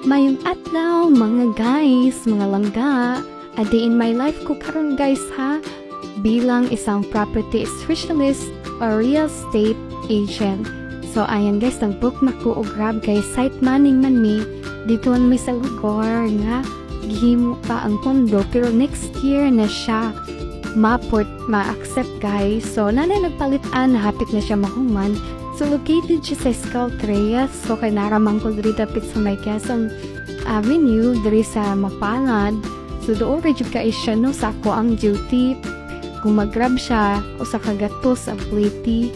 Mayong adlaw mga guys, mga langga. A day in my life ko karon guys ha. Bilang isang property specialist or real estate agent. So ayan guys, nag-book na ko og grab kay site manning man mi. Dito man mi sa lugar nga gihimo pa ang kondo pero next year na siya ma-accept guys. So nanay nagpalitan, hapit na siya mahuman. So located siya sa Escaltreas. So kay naramang ko diri dapit sa may Quezon Avenue diri sa Mapalad. So doon rin ka siya no sa ako ang duty. Kung mag-grab siya o sa kagatos ang pliti.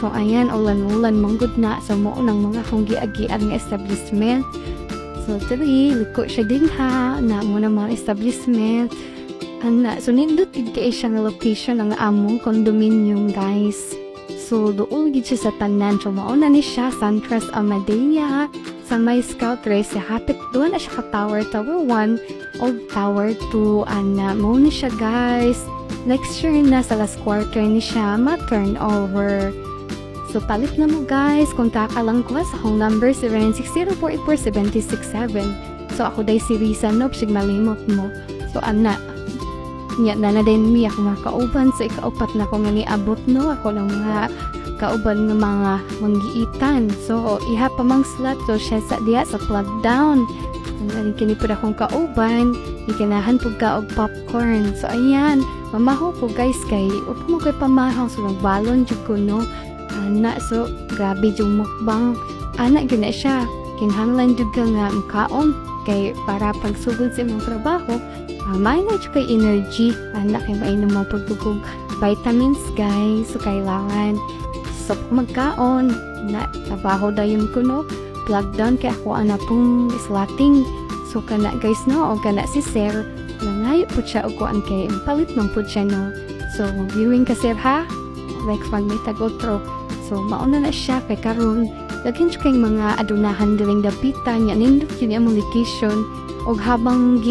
So ayan, ulan-ulan manggod na sa mo ng mga kong giagian nga establishment. So diri liko siya din ha na mo na mga establishment. So nindot kayo siya nga location ang among condominium guys. So doon gid siya sa tanan. So mauna ni siya Suntrust Amadea sa may Scout Race. Hapit doon na siya ka Tower 1 o Tower 2. Mo ni siya guys. Next year na sa last quarter ni siya ma-turnover. So palit na mo guys. Kontak lang ko sa akong number 0960-484-767. So ako day si Risa Nob. Sig malimot mo. So Nya na din mi ako mga kauban sa ikaupat na ko nga niabot no ako ng mga kauban ng mga manggiitan. So iha pa mang slot so siya sa diya sa plug down. Ang kini pud akong kauban, ikanahan pud ka og popcorn. So ayan, mamaho ko guys kay upo mo kay pamahaw so nagbalon jud ko no. So grabe yung mukbang. Gyud na siya. Kinahanglan jud ka nga makaon kay para pagsugod sa imong trabaho. May na kay energy. Kay mainom mo pagtugog vitamins guys. So kailangan so magkaon na trabaho dayon ko no. Plug down kay ako pong slotting. So kana guys no o kana si sir nangayo po siya og kuan kay palit man po siya no. So viewing ka sir ha. Like pag may tagotro. So mauna na siya kay karon daghan siya kay mga adunahan diring dapitan nya nindot yun ang location. Og habang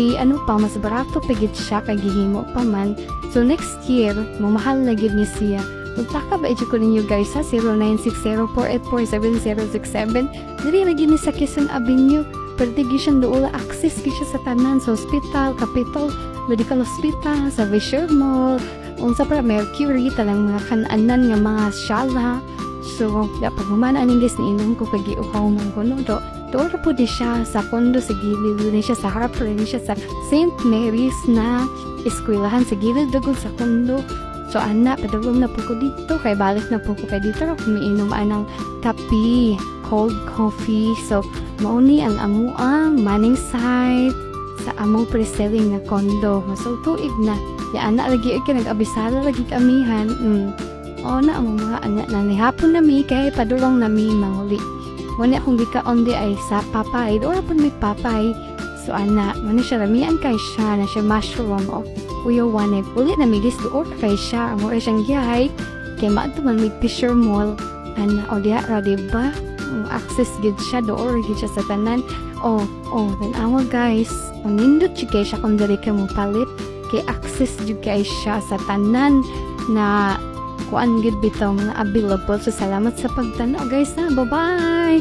mas barato pagit siya kay gihimo pa man. So next year, mamahal na gid ni siya. Magtaka ba ko ninyo guys ha, 0960-484-7067. Diri lagi ni sa Quezon Avenue. Pwede siyang doon access siya sa tanan sa hospital, Capitol, Medical Hospital, sa Visher Mall, unsa para Mercury, talang mga kananan nga mga shala. So, dapat humanaan guys ni inom ko kay giuhaw man ko no. Doon po di siya sa kondo sa gilid. Doon siya sa harap. Doon siya sa St. Mary's na eskwelahan sa gilid. Dugod sa kondo. So, padagom na po ko dito. Kaya balik na po ko kay dito. Kumiinom ng kape, cold coffee. So, mauni ang amuang maning site sa among pre-selling na kondo. So, tuig na. Yan lagi ka nag-abisala lagi kamihan. Na ang mga anak na nihapon na mi kay padulong na mi manguli. Muna akong gikaon di ay sa papay. Doon po may papay. So muna siya ramian kay siya na siya mushroom o uyawanay. Ulit na migis doon kay siya. Mura siyang gihay. Kay maadto man may Fisher Mall. O diya ra diba? Access gid siya doon. Gid siya sa tanan. Then awa guys. Nindot siya kay siya kung dari ka mo palit. Kay access jud kay siya sa tanan na kuan gid bitaw mga available. So salamat sa pagtanaw guys ha. Bye bye.